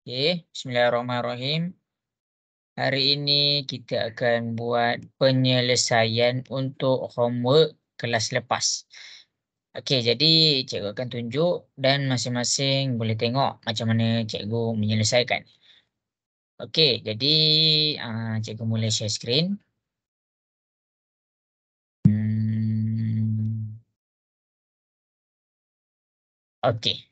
Okey, bismillahirrahmanirrahim. Hari ini kita akan buat penyelesaian untuk homework kelas lepas. Okey, jadi cikgu akan tunjuk dan masing-masing boleh tengok macam mana cikgu menyelesaikan. Okey, jadi cikgu mula share skrin. Okey.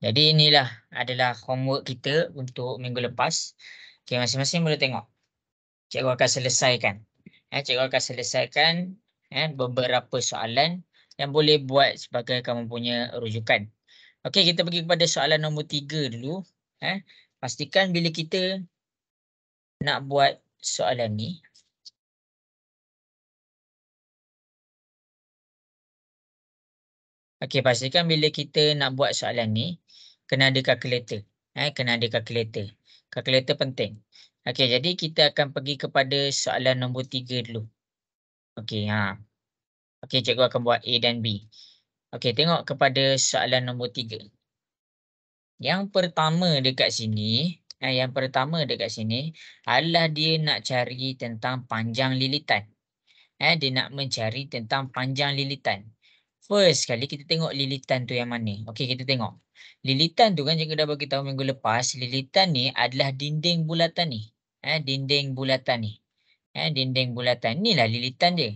Jadi inilah adalah homework kita untuk minggu lepas. Okey, masing-masing boleh tengok. Cikgu akan selesaikan. Cikgu akan selesaikan beberapa soalan yang boleh buat sebagai kamu punya rujukan. Okey, kita pergi kepada soalan nombor 3 dulu. Pastikan bila kita nak buat soalan ni, okey, pastikan bila kita nak buat soalan ni, kena ada kalkulator. Kena ada kalkulator. Kalkulator penting. Okey, jadi kita akan pergi kepada soalan nombor 3 dulu. Okey, okey, cikgu akan buat A dan B. Okey, tengok kepada soalan nombor 3. Yang pertama dekat sini, yang pertama dekat sini adalah dia nak cari tentang panjang lilitan. Dia nak mencari tentang panjang lilitan. First sekali kita tengok lilitan tu yang mana. Okey, kita tengok. Lilitan tu kan cikgu dah bagi tahu minggu lepas, lilitan ni adalah dinding bulatan ni. Dinding bulatan ni. Dinding bulatan. Inilah lilitan dia.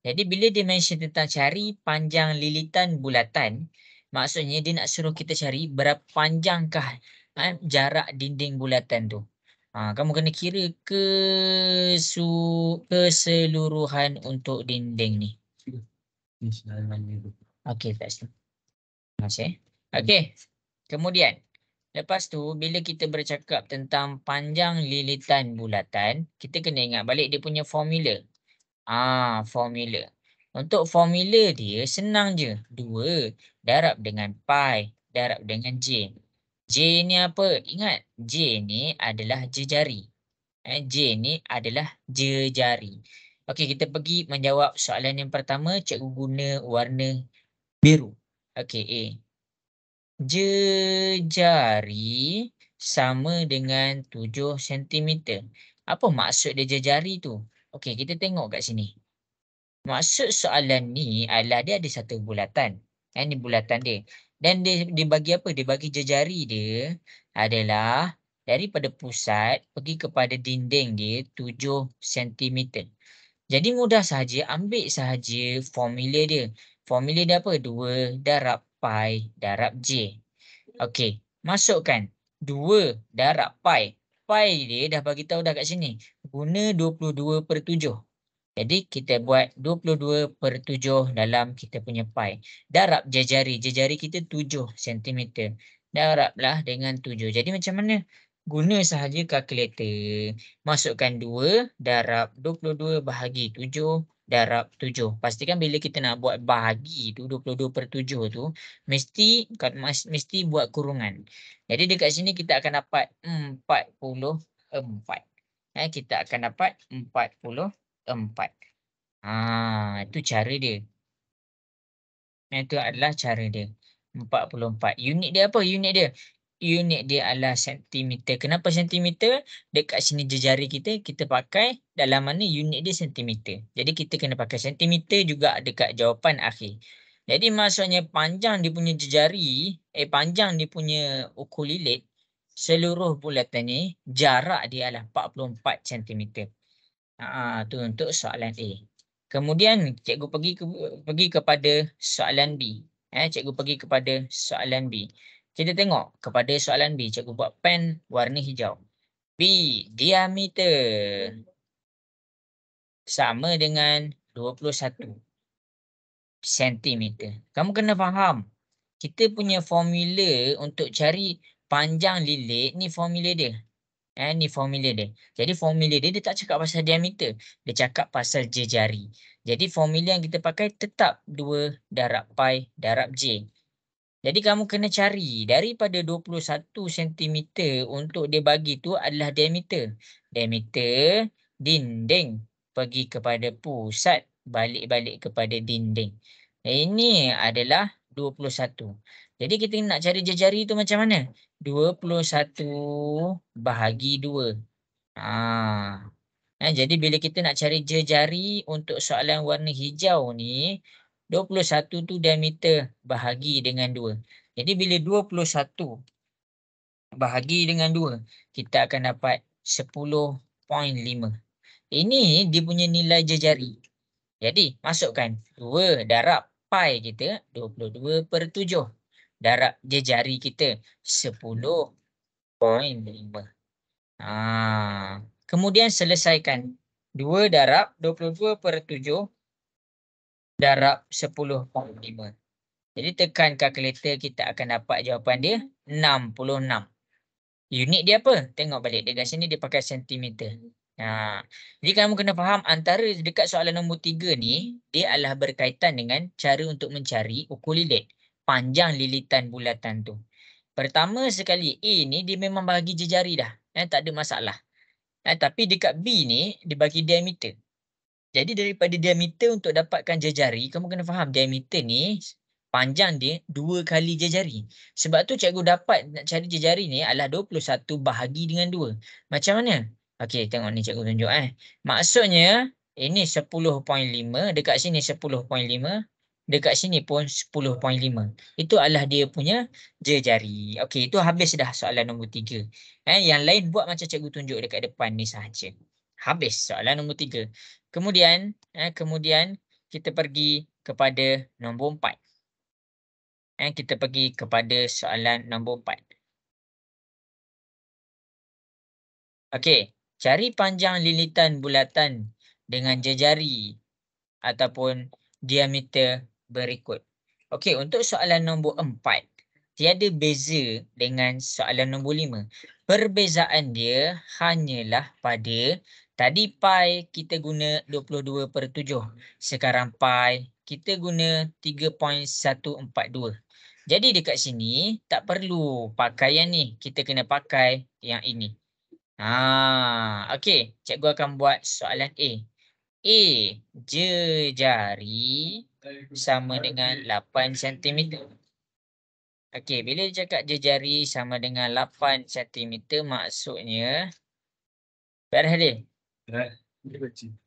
Jadi bila dia mention tentang cari panjang lilitan bulatan, maksudnya dia nak suruh kita cari berapa panjangkah jarak dinding bulatan tu. Kamu kena kira keseluruhan untuk dinding ni. Okey, tak salah. Masih. Okey. Kemudian, lepas tu bila kita bercakap tentang panjang lilitan bulatan, kita kena ingat balik dia punya formula. Formula. Untuk formula dia senang je. 2 darab dengan pi darab dengan J. J ni apa? Ingat, J ni adalah jejari. J ni adalah jejari. Okey, kita pergi menjawab soalan yang pertama. Cikgu guna warna biru. Okey, A. Jejari sama dengan 7 sentimeter. Apa maksud dia jejari tu? Okey, kita tengok kat sini. Maksud soalan ni adalah dia ada satu bulatan. Ni bulatan dia. Dan dia bagi apa? Dia bagi jejari dia adalah daripada pusat pergi kepada dinding dia 7 sentimeter. Jadi mudah sahaja, ambil sahaja formula dia. Formula dia apa? 2 darab pi darab J. Okey, masukkan 2 darab pi. Pi dia dah bagi tahu dah kat sini. Guna 22/7. Jadi kita buat 22/7 dalam kita punya pi. Darab jejari. Jejari kita 7 sentimeter. Darablah dengan 7. Jadi macam mana? Guna sahaja kalkulator. Masukkan 2 darab 22 bahagi 7 darab 7. Pastikan bila kita nak buat bahagi tu 22/7 tu mesti buat kurungan. Jadi dekat sini kita akan dapat 44. Kita akan dapat 44. Itu cara dia. Itu adalah cara dia. 44. Unit dia apa? Unit dia. Unit dia adalah sentimeter. Kenapa sentimeter? Dekat sini jejari kita pakai dalam mana unit dia sentimeter. Jadi kita kena pakai sentimeter juga dekat jawapan akhir. Jadi maksudnya panjang dia punya jejari, panjang dia punya ukur lilit, seluruh bulatan ni jarak dia adalah 44 sentimeter. Tu untuk soalan A. Kemudian cikgu pergi kepada soalan B. Cikgu pergi kepada soalan B. Kita tengok kepada soalan B. Cikgu buat pen warna hijau. B, diameter sama dengan 21 sentimeter. Kamu kena faham. Kita punya formula untuk cari panjang lilit ni formula dia. Ni formula dia. Jadi formula dia tak cakap pasal diameter. Dia cakap pasal jejari. Jadi formula yang kita pakai tetap 2 darab pi darab J. Jadi kamu kena cari daripada 21 sentimeter untuk dia bagi tu adalah diameter. Diameter dinding pergi kepada pusat balik-balik kepada dinding. Ini adalah 21. Jadi kita nak cari jejari tu macam mana? 21 bahagi 2. Jadi bila kita nak cari jejari untuk soalan warna hijau ni, 21 tu diameter bahagi dengan 2. Jadi bila 21 bahagi dengan 2, kita akan dapat 10.5. Ini dia punya nilai jejari. Jadi masukkan 2 darab pi kita 22/7. Darab jejari kita 10.5. Kemudian selesaikan 2 darab 22/7 darab 10.5. Jadi tekan kalkulator, kita akan dapat jawapan dia 66. Unit dia apa? Tengok balik dekat sini dia pakai sentimeter. Jadi kamu kena faham antara dekat soalan nombor 3 ni, dia adalah berkaitan dengan cara untuk mencari ukur lilit, panjang lilitan bulatan tu. Pertama sekali A ni dia memang bagi jejari dah. Tak ada masalah. Tapi dekat B ni dia bagi diameter. Jadi daripada diameter untuk dapatkan jejari, kamu kena faham diameter ni panjang dia 2 kali jejari. Sebab tu cikgu dapat nak cari jejari ni adalah 21 bahagi dengan 2. Macam mana? Okey, tengok ni cikgu tunjuk Maksudnya ini 10.5, dekat sini 10.5, dekat sini pun 10.5. Itu adalah dia punya jejari. Okey, itu habis dah soalan nombor 3. Yang lain buat macam cikgu tunjuk dekat depan ni sahaja. Habis soalan nombor 3. Kemudian kita pergi kepada nombor 4. Kita pergi kepada soalan nombor 4. Okey, cari panjang lilitan bulatan dengan jejari ataupun diameter berikut. Okey, untuk soalan nombor 4, tiada beza dengan soalan nombor 5. Perbezaan dia hanyalah pada tadi pi kita guna 22/7. Sekarang pi kita guna 3.142. Jadi dekat sini tak perlu pakai yang ni, kita kena pakai yang ini. Okey, cikgu akan buat soalan A. A, jejari sama dengan 8 cm. Okey, bila dia cakap jejari sama dengan 8 cm, maksudnya beres Adil? Beres. Okey.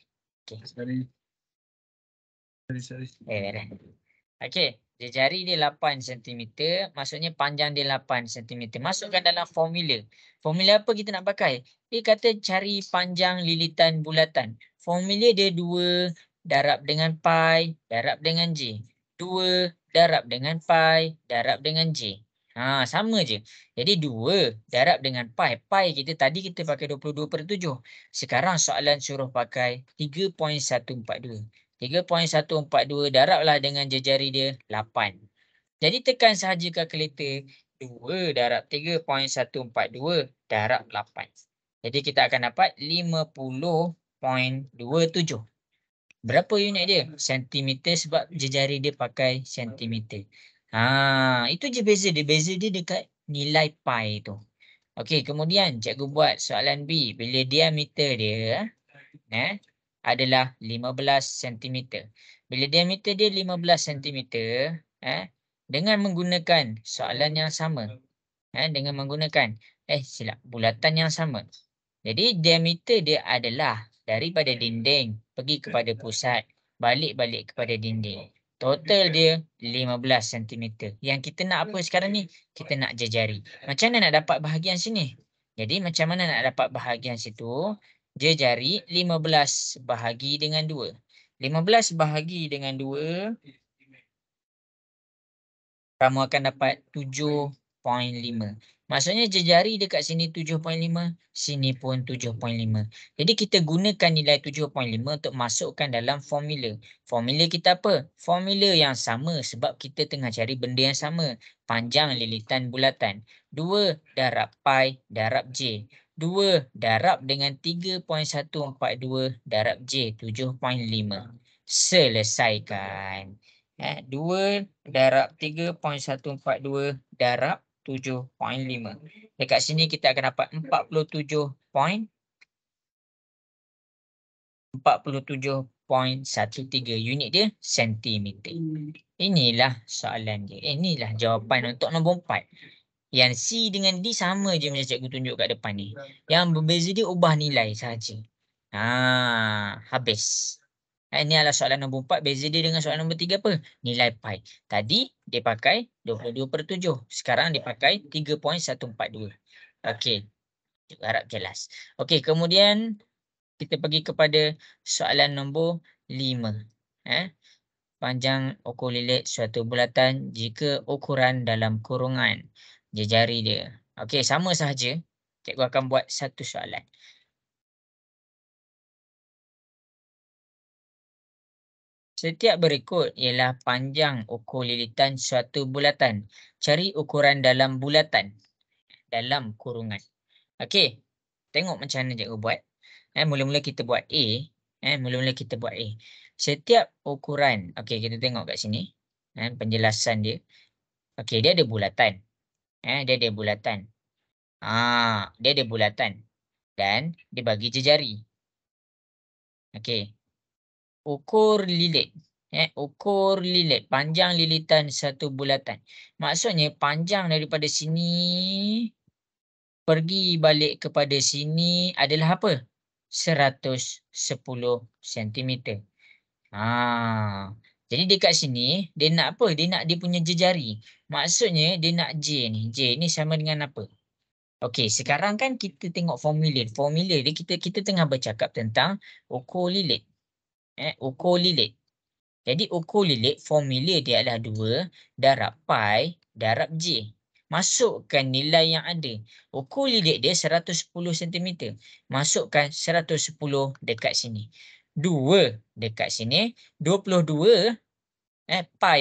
Beres. Okey, jejari dia 8 cm, maksudnya panjang dia 8 cm. Masukkan dalam formula. Formula apa kita nak pakai? Dia kata cari panjang lilitan bulatan. Formula dia 2 darab dengan pi darab dengan j. 2 darab dengan pi darab dengan j. Sama je. Jadi 2 darab dengan pi. Pi kita tadi kita pakai 22/7. Sekarang soalan suruh pakai 3.142. 3.142 darablah dengan jejari dia 8. Jadi tekan sahaja kalkulator, 2 darab 3.142 darab 8. Jadi kita akan dapat 50.27. Berapa unit dia? Sentimeter, sebab jejari dia pakai sentimeter. Itu je beza dia. Beza dia dekat nilai pi tu. Okey, kemudian cikgu buat soalan B. Bila diameter dia adalah 15 cm. Bila diameter dia 15 cm, dengan menggunakan soalan yang sama, dengan menggunakan bulatan yang sama. Jadi diameter dia adalah daripada dinding pergi kepada pusat, balik kepada dinding. Total dia 15 cm. Yang kita nak apa sekarang ni? Kita nak jejari. Macam mana nak dapat bahagian sini? Jadi macam mana nak dapat bahagian situ? Jejari 15 bahagi dengan 2. 15 bahagi dengan 2, kamu akan dapat 7.5. Maksudnya jejari dekat sini 7.5, sini pun 7.5. Jadi kita gunakan nilai 7.5 untuk masukkan dalam formula. Formula kita apa? Formula yang sama, sebab kita tengah cari benda yang sama. Panjang lilitan bulatan. 2 darab pi darab j. 2 darab dengan 3.142 darab j, 7.5. Selesaikan. 2 darab 3.142 darab 7.5. Dekat sini kita akan dapat 47.5. 3.13 unit dia sentimeter. Inilah soalan dia. Inilah jawapan untuk nombor 4. Yang C dengan D sama je macam cikgu tunjuk kat depan ni. Yang berbeza dia ubah nilai sahaja. Habis. Ini adalah soalan nombor 4. Beza dia dengan soalan nombor 3 apa? Nilai pi. Tadi dia pakai 22/7. Sekarang dia pakai 3.142. Okey. Harap jelas. Okey, kemudian kita pergi kepada soalan nombor 5. Panjang ukur lilit suatu bulatan jika ukuran dalam kurungan jari dia. Okey, sama sahaja. Cikgu akan buat satu soalan. Setiap berikut ialah panjang ukur lilitan suatu bulatan. Cari ukuran dalam bulatan dalam kurungan. Okey, tengok macam mana cikgu buat. Mula-mula kita buat A. Mula-mula kita buat A. Setiap ukuran, okey kita tengok kat sini. Penjelasan dia. Okey, dia ada bulatan. Dia ada bulatan. Dia ada bulatan. Dan dia bagi jejari. Okey. Ukur lilit. Ukur lilit. Panjang lilitan satu bulatan. Maksudnya panjang daripada sini pergi balik kepada sini adalah apa? 110 cm. Jadi dekat sini dia nak apa? Dia nak dia punya jejari. Maksudnya dia nak J ni. J ni sama dengan apa? Okey, sekarang kan kita tengok formula. Formula dia kita tengah bercakap tentang ukur lilit. Ukur lilit. Jadi ukur lilit formula dia adalah 2 darab pi darab J. Masukkan nilai yang ada. Ukur lilit dia 110 cm. Masukkan 110 dekat sini. 2 dekat sini. 22. Pi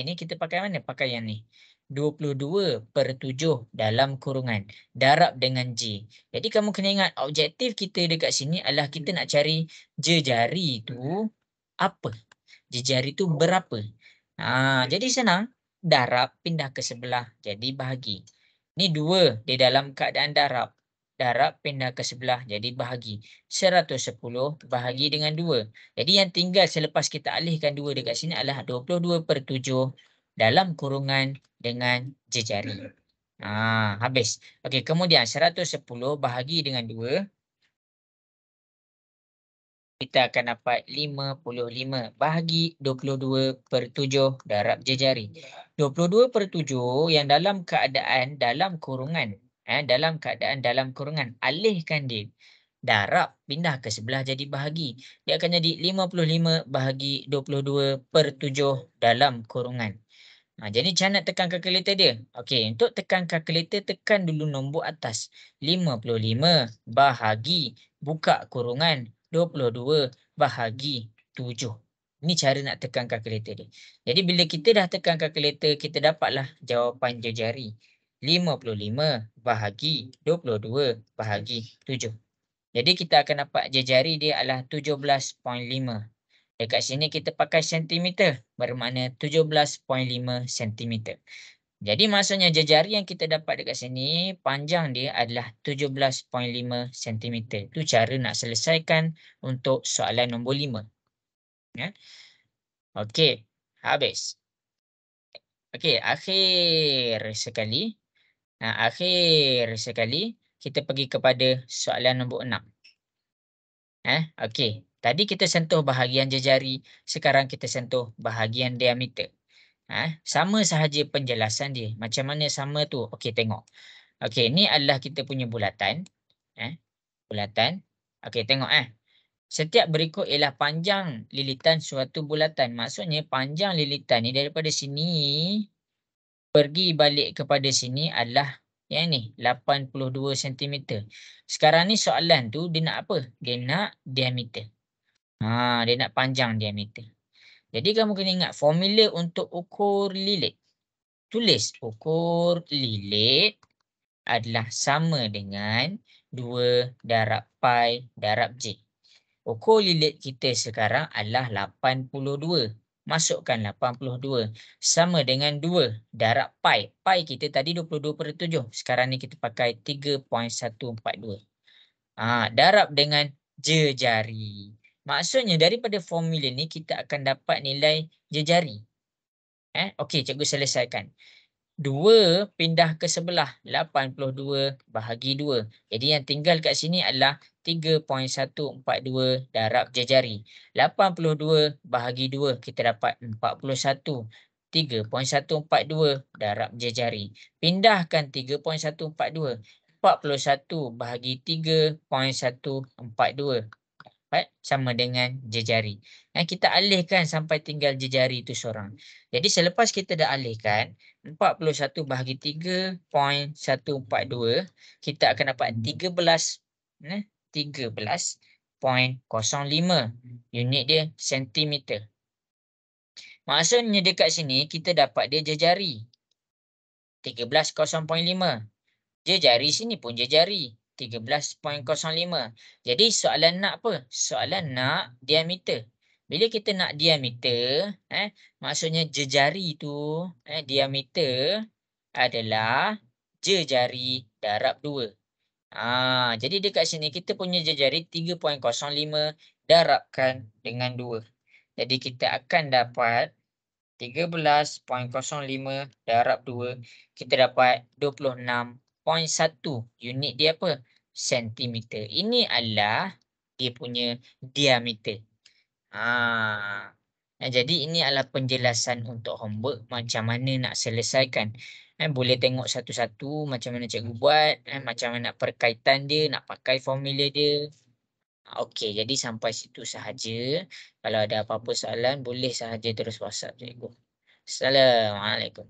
ni kita pakai mana? Pakai yang ni. 22/7 dalam kurungan. Darab dengan J. Jadi kamu kena ingat objektif kita dekat sini adalah kita nak cari jejari tu apa? Jejari tu berapa? Jadi senang. Darab pindah ke sebelah. Jadi bahagi. Ni 2 di dalam keadaan darab. Darab pindah ke sebelah. Jadi bahagi. 110 bahagi dengan 2. Jadi yang tinggal selepas kita alihkan 2 dekat sini adalah 22/7 dalam kurungan dengan jejari. Habis. Okey, kemudian 110 bahagi dengan 2. Kita akan dapat 55 bahagi 22/7 darab jejari. 22/7 yang dalam keadaan dalam kurungan. Dalam keadaan dalam kurungan. Alihkan dia. Darab pindah ke sebelah jadi bahagi. Dia akan jadi 55 bahagi 22/7 dalam kurungan. Jadi macam nak tekan kalkulator dia? Okey, untuk tekan kalkulator, tekan dulu nombor atas. 55 bahagi, buka kurungan, 22 bahagi 7. Ini cara nak tekan kalkulator dia. Jadi bila kita dah tekan kalkulator, kita dapatlah jawapan jejari. 55 bahagi 22 bahagi 7. Jadi kita akan dapat jejari dia adalah 17.5. Dekat sini kita pakai sentimeter, bermakna 17.5 cm. Jadi maksudnya jejari yang kita dapat dekat sini, panjang dia adalah 17.5 cm. Itu cara nak selesaikan untuk soalan nombor 5. Okey, habis. Okey, akhir sekali. Kita pergi kepada soalan nombor 6. Okey. Tadi kita sentuh bahagian jejari, sekarang kita sentuh bahagian diameter. Sama sahaja penjelasan dia. Macam mana sama tu? Okey, tengok. Okey, ni adalah kita punya bulatan. Bulatan. Okey, tengok Setiap berikut ialah panjang lilitan suatu bulatan. Maksudnya panjang lilitan ni daripada sini pergi balik kepada sini adalah yang ni 82 cm. Sekarang ni soalan tu dia nak apa? Dia nak diameter. Dia nak panjang diameter. Jadi kamu kena ingat formula untuk ukur lilit. Tulis ukur lilit adalah sama dengan 2 darab pi darab J. Ukur lilit kita sekarang adalah 82. Masukkan 82. Sama dengan 2 darab pi. Pi kita tadi 22/7. Sekarang ni kita pakai 3.142. Darab dengan jejari. Maksudnya daripada formula ni kita akan dapat nilai jejari. Okey, cikgu selesaikan. 2 pindah ke sebelah, 82 bahagi 2. Jadi yang tinggal kat sini adalah 3.142 darab jejari. 82 bahagi 2 kita dapat 41. 3.142 darab jejari. Pindahkan 3.142. 41 bahagi 3.142 dapat sama dengan jejari. Kita alihkan sampai tinggal jejari itu seorang. Jadi selepas kita dah alihkan, 41 bahagi 3.142, kita akan dapat 13.05 unit dia sentimeter. Maksudnya dekat sini kita dapat dia jejari 13.05. Jejari sini pun jejari 13.05. Jadi soalan nak apa? Soalan nak diameter. Bila kita nak diameter, maksudnya jejari tu, diameter adalah jejari darab 2. Jadi dekat sini kita punya jejari 3.05 darabkan dengan 2. Jadi kita akan dapat 13.05 darab 2, kita dapat 26.1 unit dia apa? Sentimeter. Ini adalah dia punya diameter. Jadi ini adalah penjelasan untuk homework macam mana nak selesaikan. Boleh tengok satu-satu macam mana cikgu buat, macam mana nak perkaitan dia, nak pakai formula dia. Okey, jadi sampai situ sahaja. Kalau ada apa-apa soalan, boleh sahaja terus WhatsApp cikgu. Assalamualaikum.